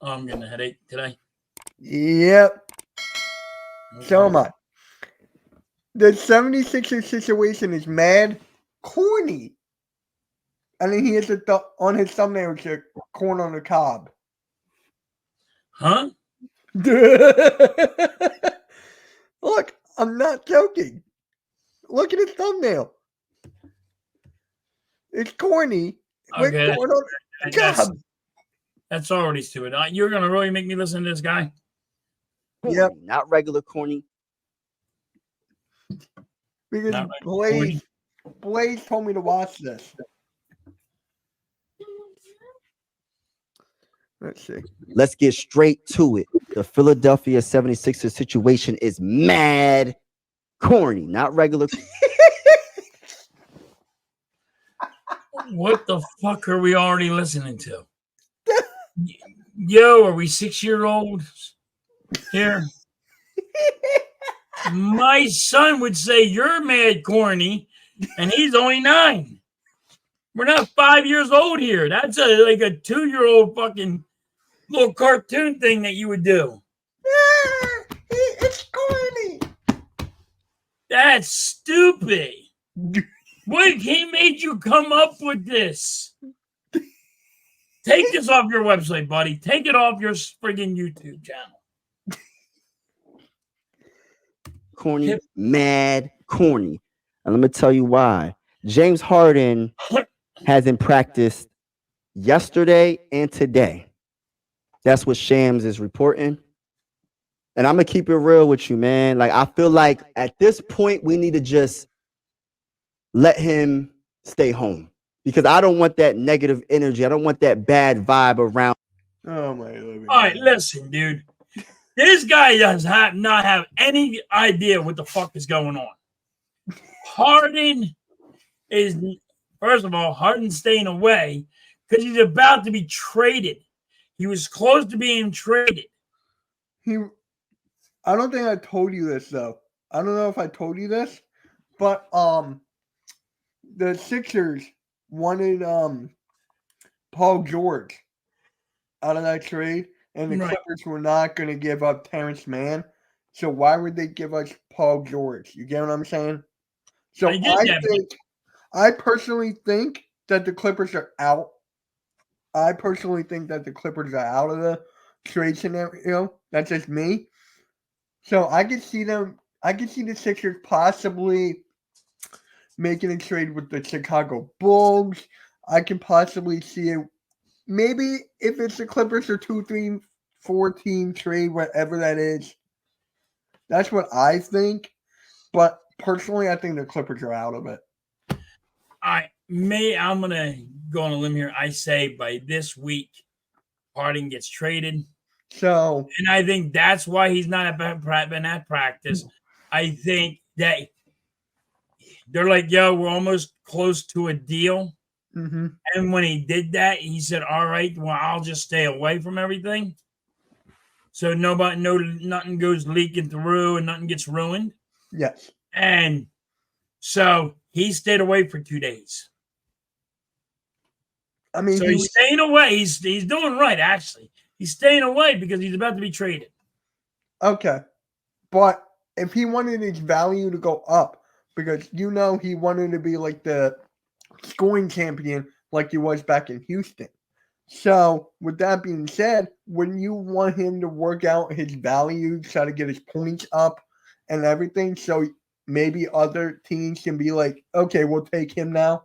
Oh, I'm getting a headache today. Yep. Okay. So am I. The 76ers situation is mad corny. And then he has on his thumbnail, it's a corn on the cob. Huh? Look, I'm not joking. Look at his thumbnail. It's corny with Okay, corn on the cob. that's already stupid. You're gonna really make me listen to this guy? Corny, Yep. not regular corny. Because Not right. Blaze told me to watch this. Let's see. Let's get straight to it. The Philadelphia 76ers situation is mad corny, not regular. What the fuck are we already listening to? Yo, are we 6-year-olds here? My son would say you're mad corny, and he's only 9. We're not 5 years old here. That's like a 2-year-old fucking little cartoon thing that you would do. It's corny. That's stupid. What, he made you come up with this? Take this off your website, buddy. Take it off your friggin' YouTube channel. Corny, mad corny. And let me tell you why. James Harden hasn't practiced yesterday and today. That's what Shams is reporting. And I'm going to keep it real with you, man. Like, I feel like at this point, we need to just let him stay home. Because I don't want that negative energy. I don't want that bad vibe around. Oh, my God. All right, listen, dude. This guy does not have any idea what the fuck is going on. Harden is, first of all, Harden's staying away because he's about to be traded. He was close to being traded. I don't think I told you this, though. I don't know if I told you this, but the Sixers wanted Paul George out of that trade, and the Clippers were not going to give up Terrence Mann. So why would they give us Paul George? You get what I'm saying? So I personally think that the Clippers are out. I personally think that the Clippers are out of the trade scenario. That's just me. So I could see them. I could see the Sixers possibly making a trade with the Chicago Bulls. I can possibly see it. Maybe if it's the Clippers or 2, 3, 4 team trade, whatever that is. That's what I think. But personally, I think the Clippers are out of it. I'm gonna go on a limb here. I say by this week, Harden gets traded. So, and I think that's why he's not been at practice. I think that they're like, yo, we're almost close to a deal. Mm-hmm. And when he did that, he said, all right, well, I'll just stay away from everything. So nothing goes leaking through and nothing gets ruined. Yes. And so he stayed away for 2 days. I mean, so he's staying away. He's doing right, actually. He's staying away because he's about to be traded. Okay. But if he wanted his value to go up, because he wanted to be like the scoring champion like he was back in Houston. So, with that being said, wouldn't you want him to work out his value, try to get his points up and everything, so maybe other teams can be like, okay, we'll take him now.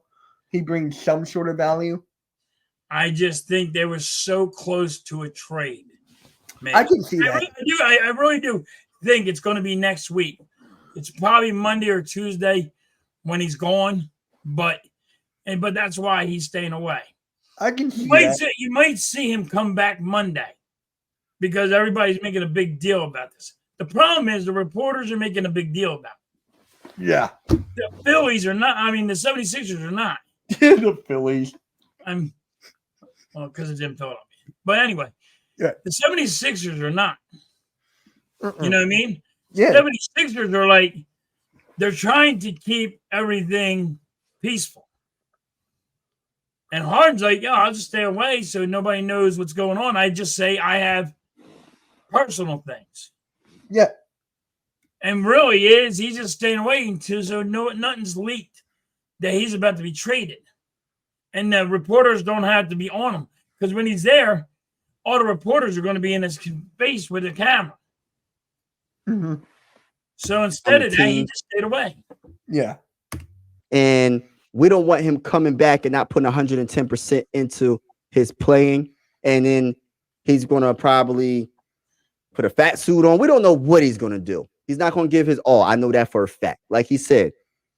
He brings some sort of value. I just think they were so close to a trade. Maybe. I can see that. I really do think it's going to be next week. It's probably Monday or Tuesday when he's gone, but that's why he's staying away. I can see that. You might see him come back Monday because everybody's making a big deal about this. The problem is the reporters are making a big deal about it. Yeah. The Phillies are not. I mean, the 76ers are not. The Phillies. Because it's him told me. But anyway, yeah. The 76ers are not. You know what I mean? Yeah. 76ers are like, they're trying to keep everything peaceful. And Harden's like, yeah, I'll just stay away so nobody knows what's going on. I just say I have personal things. Yeah. And really he's just staying away until so nothing's leaked that he's about to be traded. And the reporters don't have to be on him. Because when he's there, all the reporters are going to be in his face with a camera. Mm-hmm. So instead of that, he just stayed away. Yeah. And we don't want him coming back and not putting 110% into his playing. And then he's going to probably put a fat suit on. We don't know what he's going to do. He's not going to give his all. I know that for a fact. Like he said,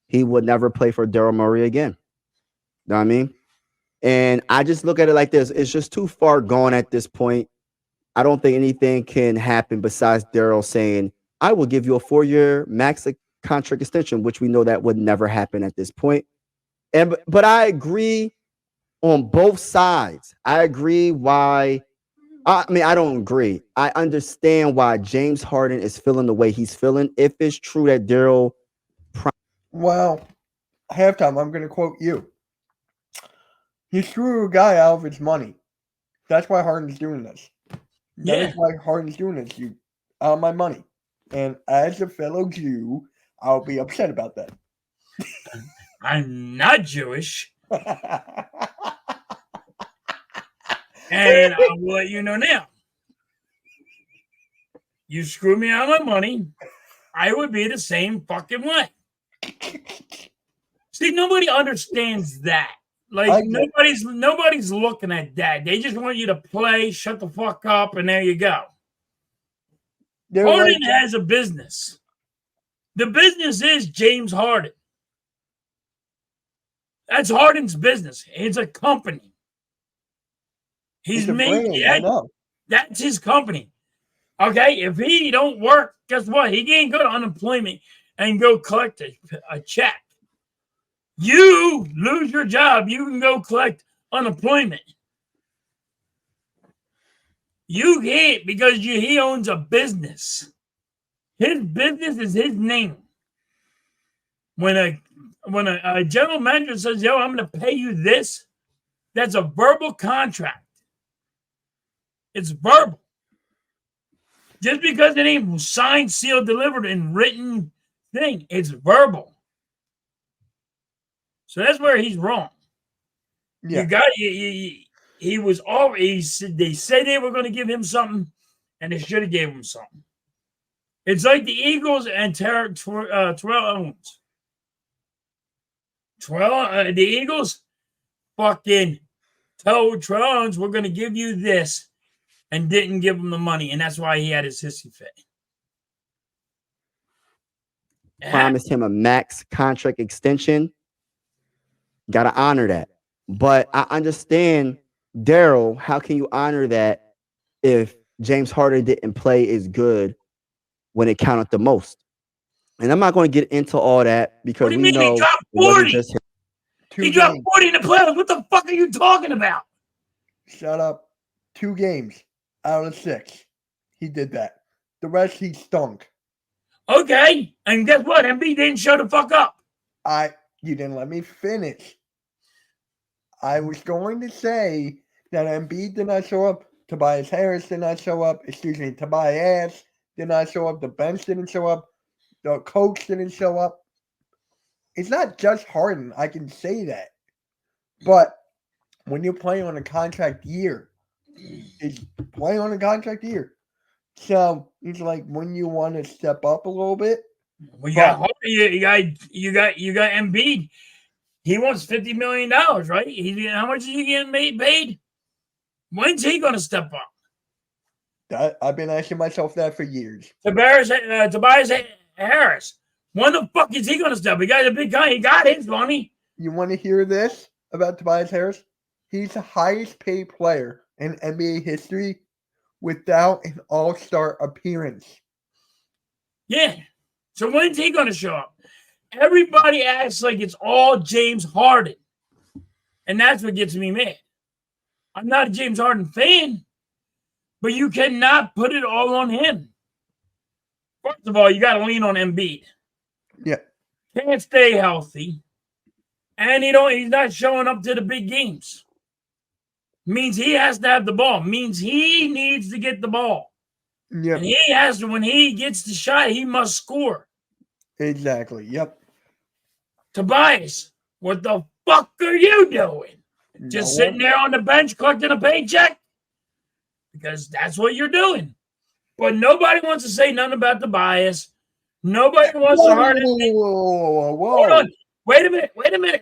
he would never play for Daryl Morey again. You know what I mean? And I just look at it like this. It's just too far gone at this point. I don't think anything can happen besides Daryl saying, I will give you a 4-year max contract extension, which we know that would never happen at this point. But I agree on both sides. I agree why. I mean, I don't agree. I understand why James Harden is feeling the way he's feeling. If it's true that Daryl. Well, halftime, I'm going to quote you. He threw a guy out of his money. That's why Harden's doing this. That is why Harden's doing this. You out of my money. And as a fellow Jew, I'll be upset about that. I'm not Jewish. And I will let you know now. You screw me out of my money, I would be the same fucking way. See, nobody understands that. Like nobody's looking at that. They just want you to play, shut the fuck up, and there you go. Harden has a business. The business is James Harden. That's Harden's business. It's a company. He's making that's his company. Okay, if he don't work, guess what? He can't go to unemployment and go collect a check. You lose your job, you can go collect unemployment. You can't because he owns a business. His business is his name. When a general manager says, yo, I'm going to pay you this, that's a verbal contract. It's verbal. Just because it ain't signed, sealed, delivered, and written thing, it's verbal. So that's where he's wrong. Yeah. He was always, they said they were going to give him something, and they should have gave him something. It's like the Eagles and Terrell Owens. The Eagles fucking told Terrell Owens, we're going to give you this, and didn't give him the money, and that's why he had his hissy fit. Promised him a max contract extension. Got to honor that. But I understand, Daryl, how can you honor that if James Harden didn't play as good when it counted the most? And I'm not going to get into all that because we know he dropped 40. He dropped 40 in the playoffs. What the fuck are you talking about? Shut up. 2 games out of 6. He did that. The rest, he stunk. Okay. And guess what? Embiid didn't show the fuck up. You didn't let me finish. I was going to say that Embiid did not show up. Tobias Harris did not show up. Tobias did not show up. The bench didn't show up. The coach didn't show up. It's not just Harden. I can say that. But when you're playing on a contract year, it's playing on a contract year. So it's like when you want to step up a little bit. Well, you got Embiid. He wants $50 million, right? How much is he getting paid? When's he going to step up? I've been asking myself that for years. Tobias Harris. When the fuck is he going to step up? He got a big guy. He got his money. You want to hear this about Tobias Harris? He's the highest paid player in NBA history without an all-star appearance. Yeah. So when's he going to show up? Everybody acts like it's all James Harden. And that's what gets me mad. I'm not a James Harden fan, but you cannot put it all on him. First of all, you got to lean on Embiid. Yeah. Can't stay healthy. And he's not showing up to the big games. means he has to have the ball, means he needs to get the ball. Yep. And he has to, when he gets the shot, he must score. Exactly. Yep. Tobias, what the fuck are you doing? Just sitting there on the bench collecting a paycheck? Because that's what you're doing. But nobody wants to say nothing about Tobias. Nobody wants to hurt him. Whoa. Hold on. Wait a minute.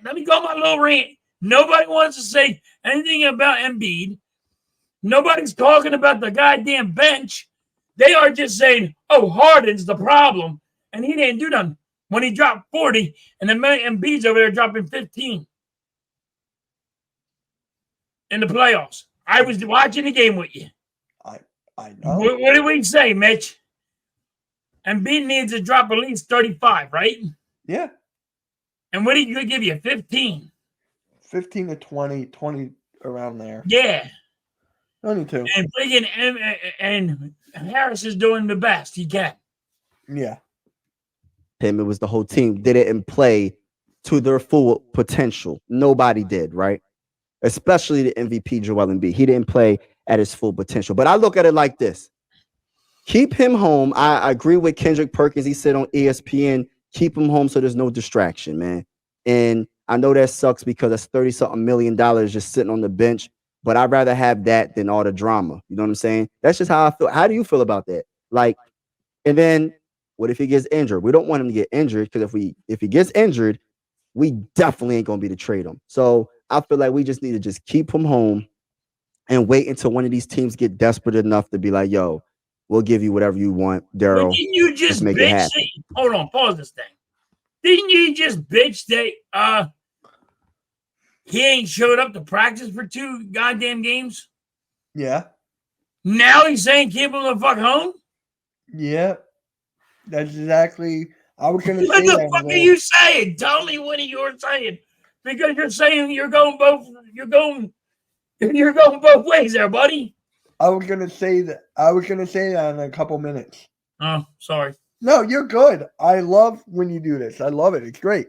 Let me go on my little rant. Nobody wants to say anything about Embiid. Nobody's talking about the goddamn bench. They are just saying, oh, Harden's the problem. And he didn't do nothing. When he dropped 40, and then Embiid's over there dropping 15 in the playoffs. I was watching the game with you. I know. What did we say, Mitch? Embiid needs to drop at least 35, right? Yeah. And what did you give you? 15. 15 to 20 around there. Yeah. 22. And friggin' and Harris is doing the best he can. Yeah. Him, it was the whole team didn't play to their full potential. Nobody did, right? Especially the MVP Joel Embiid. He didn't play at his full potential. But I look at it like this. Keep him home. I agree with Kendrick Perkins. He said on ESPN, keep him home so there's no distraction, man. And I know that sucks because that's $30-something million just sitting on the bench. But I'd rather have that than all the drama. You know what I'm saying? That's just how I feel. How do you feel about that? Like, and then what if he gets injured? We don't want him to get injured because if he gets injured, we definitely ain't gonna be to trade him. So I feel like we just need to just keep him home and wait until one of these teams get desperate enough to be like, yo, we'll give you whatever you want, Daryl. Didn't you just make it bitch? happen. Hold on, pause this thing. Didn't you just bitch that he ain't showed up to practice for 2 goddamn games? Yeah. Now he's saying keep him the fuck home? Yeah. That's exactly. I was gonna What say the that. fuck are you saying? Tell me what you're saying. Because you're saying you're going both ways there, buddy. I was gonna say that in a couple minutes. Oh, sorry. No, you're good. I love when you do this. I love it. It's great.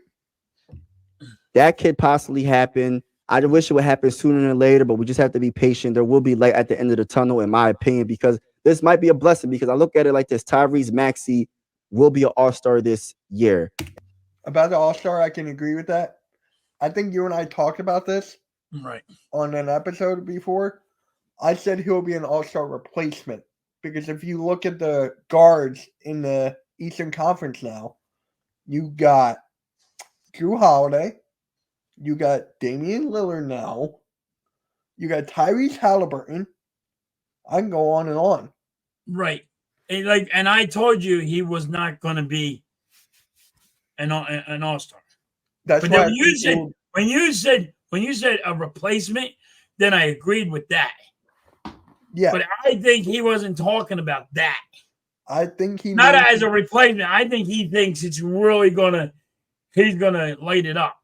That could possibly happen. I wish it would happen sooner than later, but we just have to be patient. There will be light at the end of the tunnel, in my opinion, because this might be a blessing. Because I look at it like this: Tyrese Maxey will be an all-star this year. About the All-Star, I can agree with that. I think you and I talked about this Right on an episode before. I said he'll be an All-Star replacement because if you look at the guards in the Eastern Conference now, you got Drew Holiday, you got Damian Lillard now, you got Tyrese Halliburton. I can go on and on. Right. And I told you he was not going to be an all-star. That's but why when you said a replacement, then I agreed with that. Yeah. But I think he wasn't talking about that. I think he not as a replacement. I think he thinks it's really he's gonna light it up.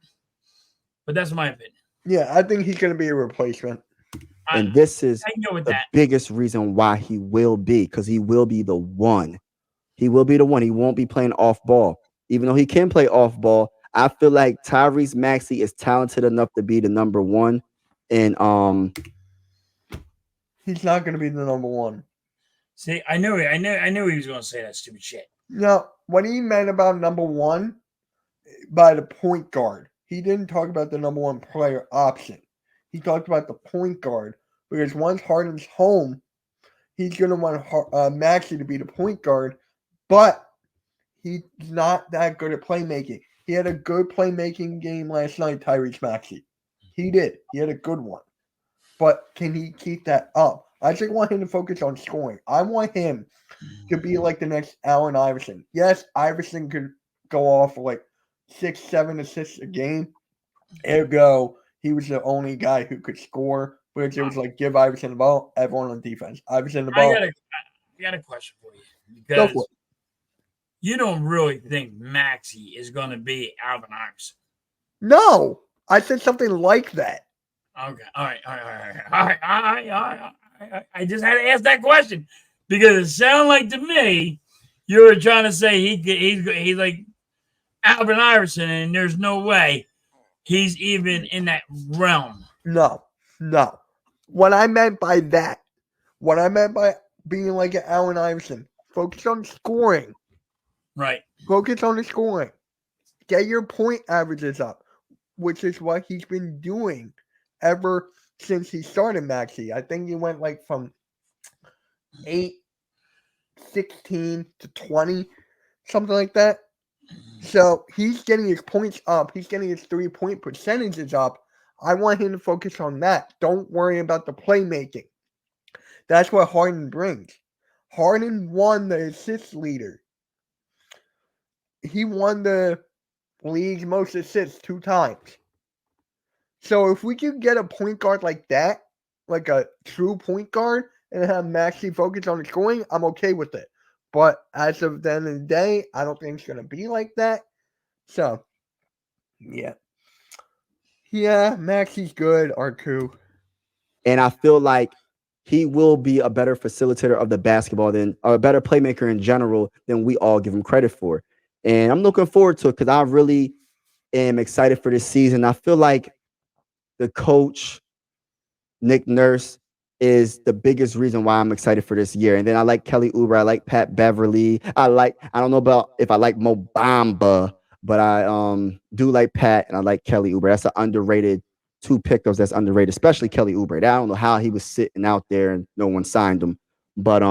But that's my opinion. Yeah, I think he's gonna be a replacement. And this is the biggest reason why he will be, because he will be the one. He will be the one. He won't be playing off ball. Even though he can play off ball, I feel like Tyrese Maxey is talented enough to be the number one. And he's not going to be the number one. See, I knew he was going to say that stupid shit. No, what he meant about number one by the point guard, he didn't talk about the number one player option. He talked about the point guard because once Harden's home, he's going to want Maxey to be the point guard, but he's not that good at playmaking. He had a good playmaking game last night, Tyrese Maxey. He did. He had a good one. But can he keep that up? I just want him to focus on scoring. I want him to be like the next Allen Iverson. Yes, Iverson could go off for like 6-7 assists a game. Ergo, he was the only guy who could score. But it was like, give Iverson the ball, everyone on defense. Iverson the ball. I got a question for you. Because you don't really think Maxey is going to be Alvin Iverson? No, I said something like that. Okay, all right. I just had to ask that question because it sounded like to me you were trying to say he's like Alvin Iverson, and there's no way he's even in that realm. No. what I meant by that, what I meant by being like an Allen Iverson, focus on scoring. Right. Focus on the scoring. Get your point averages up, which is what he's been doing ever since he started Maxey. I think he went like from 8, 16 to 20, something like that. So he's getting his points up. He's getting his 3-point percentages up. I want him to focus on that. Don't worry about the playmaking. That's what Harden brings. Harden won the assist leader. He won the league's most assists 2 times. So if we could get a point guard like that, like a true point guard, and have Maxey focus on scoring, I'm okay with it. But as of the end of the day, I don't think it's going to be like that. So, yeah. Yeah, Maxey's good, R2. And I feel like he will be a better facilitator of the basketball or a better playmaker in general than we all give him credit for. And I'm looking forward to it because I really am excited for this season. I feel like the coach, Nick Nurse, is the biggest reason why I'm excited for this year. And then I like Kelly Oubre. I like Pat Beverly. I don't know about if I like Mo Bamba, but I do like Pat and I like Kelly Oubre. That's an underrated 2 pickups that's underrated, especially Kelly Oubre. I don't know how he was sitting out there and no one signed him. But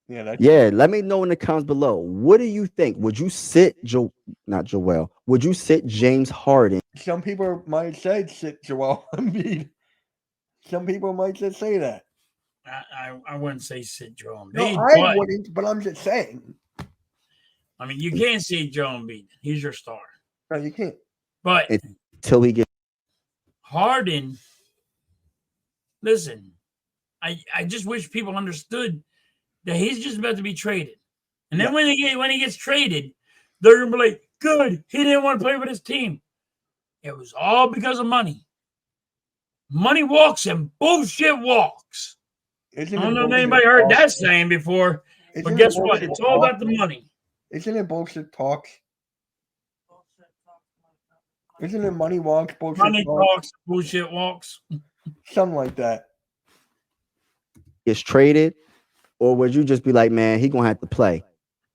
let me know in the comments below. What do you think? Would you sit Would you sit James Harden? Some people might say sit Joel Embiid. Some people might just say that. I wouldn't say sit Joel Embiid. No, I wouldn't, but I'm just saying. I mean, you can't say Joel Embiid. He's your star. No, you can't. But until we get Harden, listen, I just wish people understood that he's just about to be traded. And then when he gets traded, they're going to be like, good, he didn't want to play with his team. It was all because of money. Money walks and bullshit walks. I don't know if anybody heard that saying before, but guess what? It's all about the money. Isn't it bullshit talks? Isn't it money walks, bullshit money talks, bullshit walks? Something like that. Gets traded, or would you just be like, man, he gonna have to play.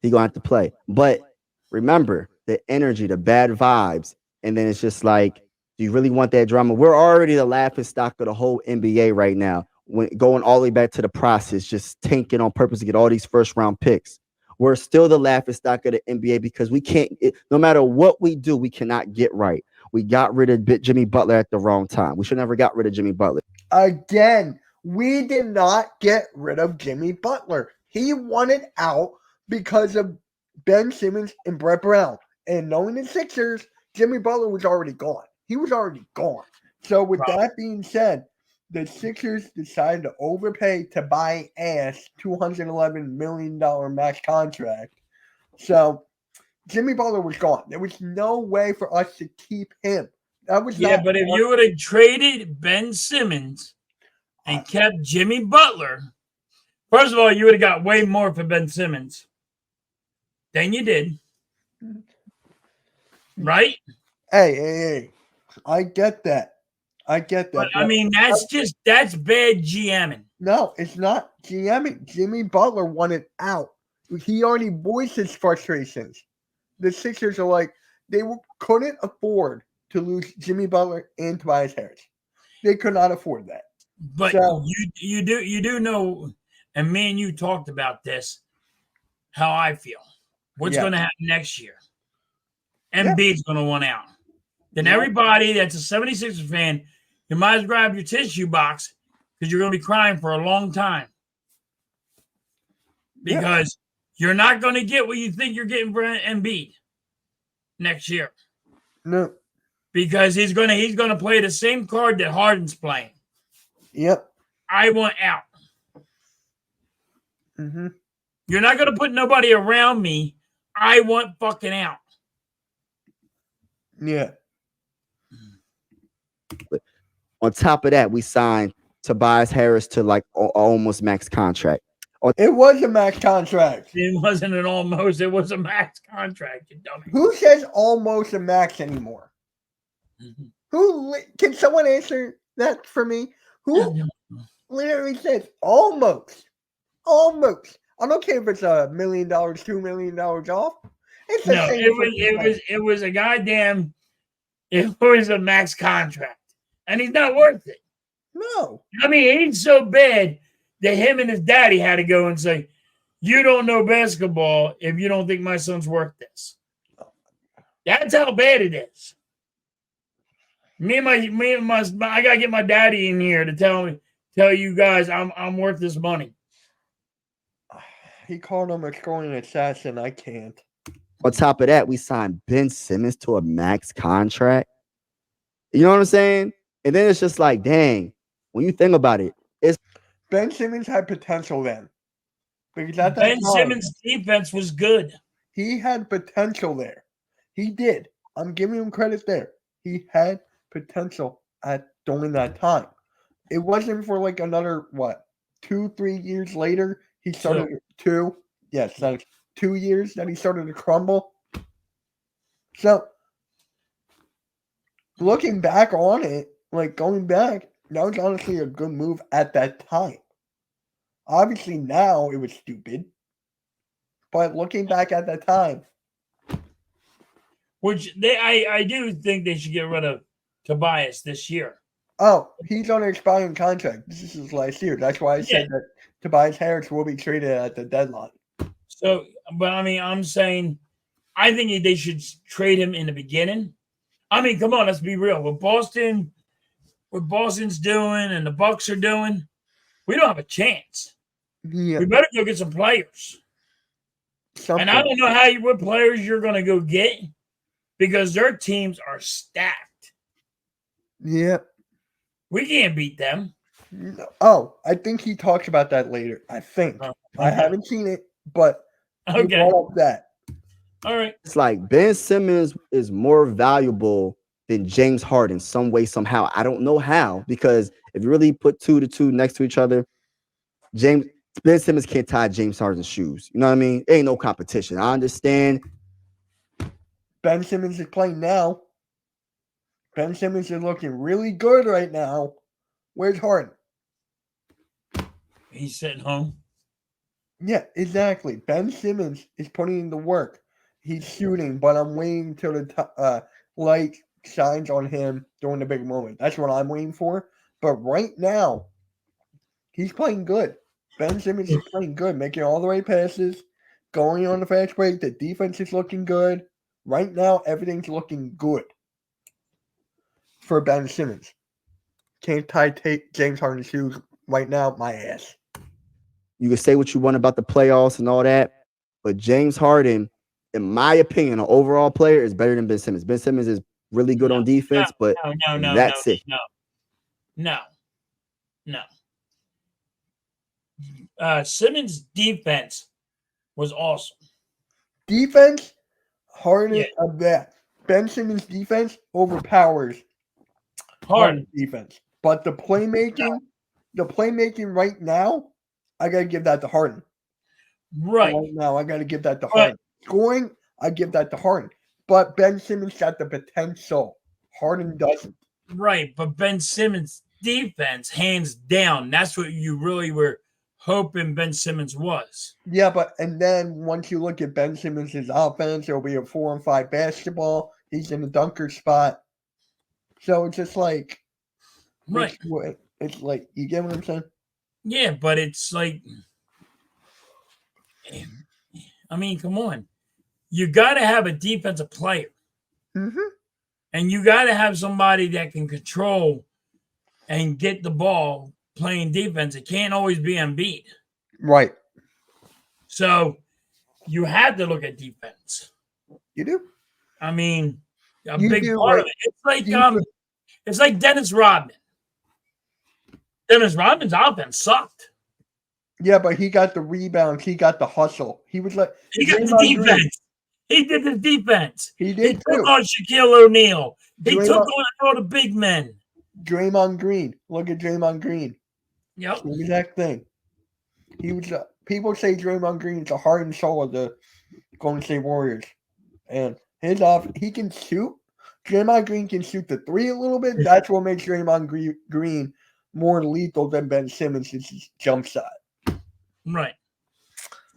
He gonna have to play. But remember the energy, the bad vibes, and then it's just like, do you really want that drama? We're already the laughing stock of the whole NBA right now. When going all the way back to the process, just tanking on purpose to get all these first round picks. We're still the laughing stock of the NBA because we can't, no matter what we do, we cannot get right. We got rid of Jimmy Butler at the wrong time. We should never got rid of Jimmy Butler. Again, we did not get rid of Jimmy Butler. He wanted out because of Ben Simmons and Brett Brown. And knowing the Sixers, Jimmy Butler was already gone. He was already gone. So with that being said, the Sixers decided to overpay to buy ass $211 million max contract. So Jimmy Butler was gone. There was no way for us to keep him. That was but if you would have traded Ben Simmons and kept Jimmy Butler, first of all, you would have got way more for Ben Simmons than you did. Right? Hey. I get that. But I mean, that's bad GMing. No, it's not GMing. Jimmy Butler wanted out. He already voiced his frustrations. The Sixers are like, they couldn't afford to lose Jimmy Butler and Tobias Harris. They could not afford that. But you do know, and me and you talked about this, how I feel. What's going to happen next year? Embiid's going to want out. Then everybody that's a 76ers fan, you might as well grab your tissue box because you're going to be crying for a long time. Because you're not going to get what you think you're getting for Embiid next year. No. Because he's going to play the same card that Harden's playing. Yep. I want out. Mm-hmm. You're not going to put nobody around me. I want fucking out. Yeah. On top of that, we signed Tobias Harris to like almost max contract. It was a max contract. It wasn't an almost. It was a max contract, you dummy. Who says almost a max anymore? Mm-hmm. Can someone answer that for me? Who literally says almost? Almost. I don't care if it's $1 million, $2 million off. It's the No, same. it was a goddamn. It was a max contract, and he's not worth it. No. I mean, he's so bad that him and his daddy had to go and say, "You don't know basketball if you don't think my son's worth this." That's how bad it is. I gotta get my daddy in here to tell you guys I'm worth this money. He called him a scoring assassin. I can't. On top of that, we signed Ben Simmons to a max contract. You know what I'm saying? And then it's just like, dang, when you think about it, it's Ben Simmons had potential then. Because at that Ben time, Simmons' defense was good. he had potential there. He did. I'm giving him credit there. He had potential during that time. It wasn't for like another 2-3 years later. He started two. Yes, that's 2 years that he started to crumble. So looking back on it, like going back, that was honestly a good move at that time. Obviously now it was stupid. But looking back at that time. Which I do think they should get rid of Tobias this year. Oh, he's on an expiring contract. This is his last year. That's why I said that Tobias Harris will be traded at the deadline. So, but I mean, I'm saying I think they should trade him in the beginning. I mean, come on, let's be real. What Boston's doing and the Bucks are doing, we don't have a chance. Yeah. We better go get some players. And I don't know what players you're going to go get because their teams are stacked. Yeah. We can't beat them. Oh, I think he talks about that later. I think. Okay. I haven't seen it, but he brought up that. All right. It's like Ben Simmons is more valuable than James Harden some way, somehow. I don't know how, because if you really put 2 to 2 next to each other, Ben Simmons can't tie James Harden's shoes. You know what I mean? Ain't no competition. I understand. Ben Simmons is playing now. Ben Simmons is looking really good right now. Where's Harden? He's sitting home. Yeah, exactly. Ben Simmons is putting in the work. He's shooting, but I'm waiting till the light shines on him during the big moment. That's what I'm waiting for. But right now, he's playing good. Ben Simmons is playing good, making all the right passes, going on the fast break. The defense is looking good. Right now, everything's looking good for Ben Simmons. Can't tie James Harden's shoes right now, my ass. You can say what you want about the playoffs and all that, but James Harden, in my opinion, an overall player is better than Ben Simmons. Ben Simmons is really good on defense, but that's it. No. Simmons' defense was awesome. Defense, Harden of that. Ben Simmons' defense overpowers Harden's defense. But the playmaking right now, I gotta give that to Harden. Right now, I gotta give that to Harden. Scoring, I give that to Harden. But Ben Simmons got the potential. Harden doesn't. Right, but Ben Simmons' defense, hands down, that's what you really were hoping Ben Simmons was. Yeah, and then once you look at Ben Simmons' offense, it'll be a 4-on-5 basketball. He's in the dunker spot. So it's just like, it's like, you get what I'm saying? Yeah, but it's like, I mean, come on. You got to have a defensive player. Mm-hmm. And you got to have somebody that can control and get the ball playing defense. It can't always be Embiid. Right. So you have to look at defense. You do. I mean, a big part of it. It's like Dennis Rodman. Dennis Rodman's offense sucked. Yeah, but he got the rebounds. He got the hustle. He was like he got the defense. He did the defense. He did. He took on Shaquille O'Neal. He took on all the big men. Draymond Green. Look at Draymond Green. Yep. The exact thing. He was. People say Draymond Green is the heart and soul of the Golden State Warriors, and he can shoot. Draymond Green can shoot the three a little bit. That's what makes Draymond Green more lethal than Ben Simmons' jump shot. Right.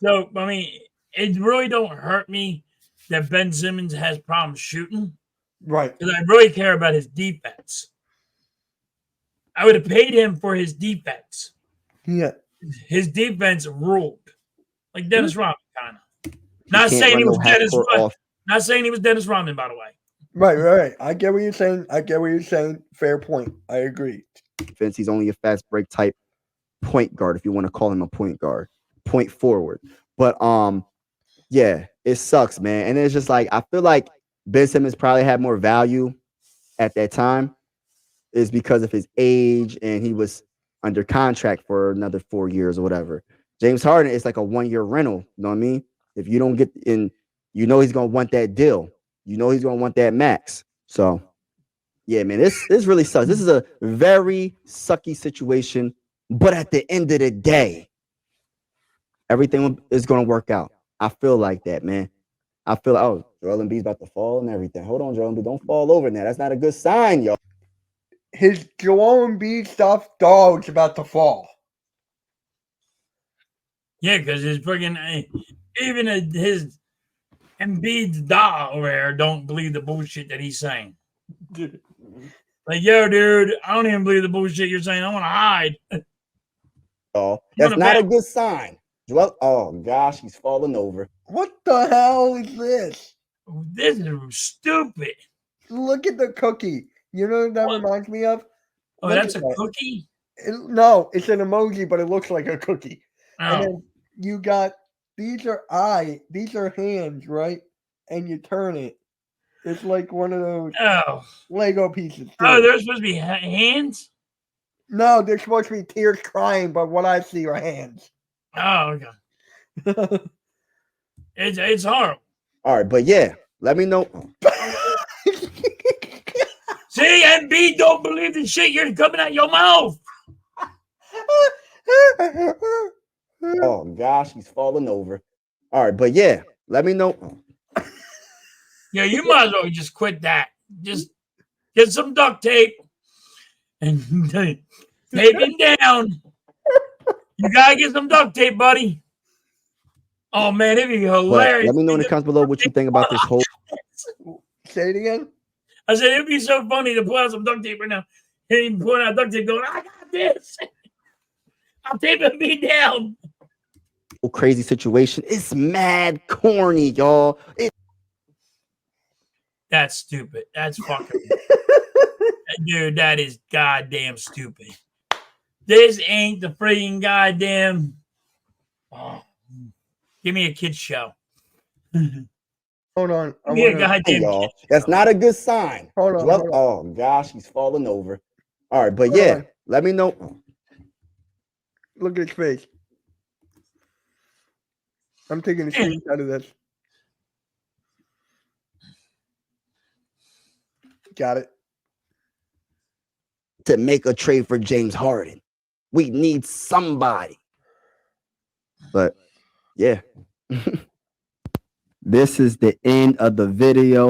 So, I mean, it really don't hurt me that Ben Simmons has problems shooting Right. because I really care about his defense. I would have paid him for his defense. Yeah. His defense ruled. Like Dennis Rodman, kind of. He Not can't saying run he no was Dennis half-court Rodman. off. Not saying he was Dennis Rodman, by the way. Right. I get what you're saying. Fair point. I agree. Defense. He's only a fast break type point guard, if you want to call him a point guard, point forward. But yeah, it sucks, man. And it's just like I feel like Ben Simmons probably had more value at that time, is because of his age and he was under contract for another 4 years or whatever. James Harden is like a 1-year rental. You know what I mean? If you don't get in, you know he's gonna want that deal. You know he's gonna want that max. So yeah, man, this really sucks. This is a very sucky situation. But at the end of the day, everything is gonna work out. I feel like that, man. I feel oh, Joel Embiid's about to fall and everything. Hold on, Joel Embiid, don't fall over now. That's not a good sign, y'all. His Joel Embiid stuffed dog's about to fall. Yeah, because his friggin' even his Embiid's dog over there don't believe the bullshit that he's saying. Like, yo, dude, I don't even believe the bullshit you're saying. I want to hide. Oh, that's not a good sign. Joel, oh gosh, he's falling over. What the hell is this? This is stupid. Look at the cookie. You know what that reminds me of? Oh, Look that's at a that. cookie? No, it's an emoji, but it looks like a cookie. Oh. And then you got these are hands, right? And you turn it. It's like one of those Lego pieces. Too. Oh, there's supposed to be hands? No, they're supposed to be tears crying, but what I see are hands. Oh, okay. It's horrible. All right, but yeah, let me know. See, Embiid don't believe the shit you're coming out your mouth. Oh gosh, he's falling over. All right, but yeah, let me know. Yeah, you might as well just quit that. Just get some duct tape and tape him down. You gotta get some duct tape, buddy. Oh man, it'd be hilarious. But let me know in the comments below what you think about this whole. Say it again. I said it'd be so funny to pull out some duct tape right now. Hear him pulling out duct tape, going, "I got this. I'm taping me down." Crazy situation. It's mad corny, y'all. That's stupid. That's fucking dude. That is goddamn stupid. This ain't the freaking goddamn. Oh, give me a kid's show. Hold on. Y'all. That's not a good sign. Hold on. Oh gosh, he's falling over. All right, but yeah, let me know. Look at his face. I'm taking a screenshot of this. Got it. To make a trade for James Harden, we need somebody. But yeah. This is the end of the video.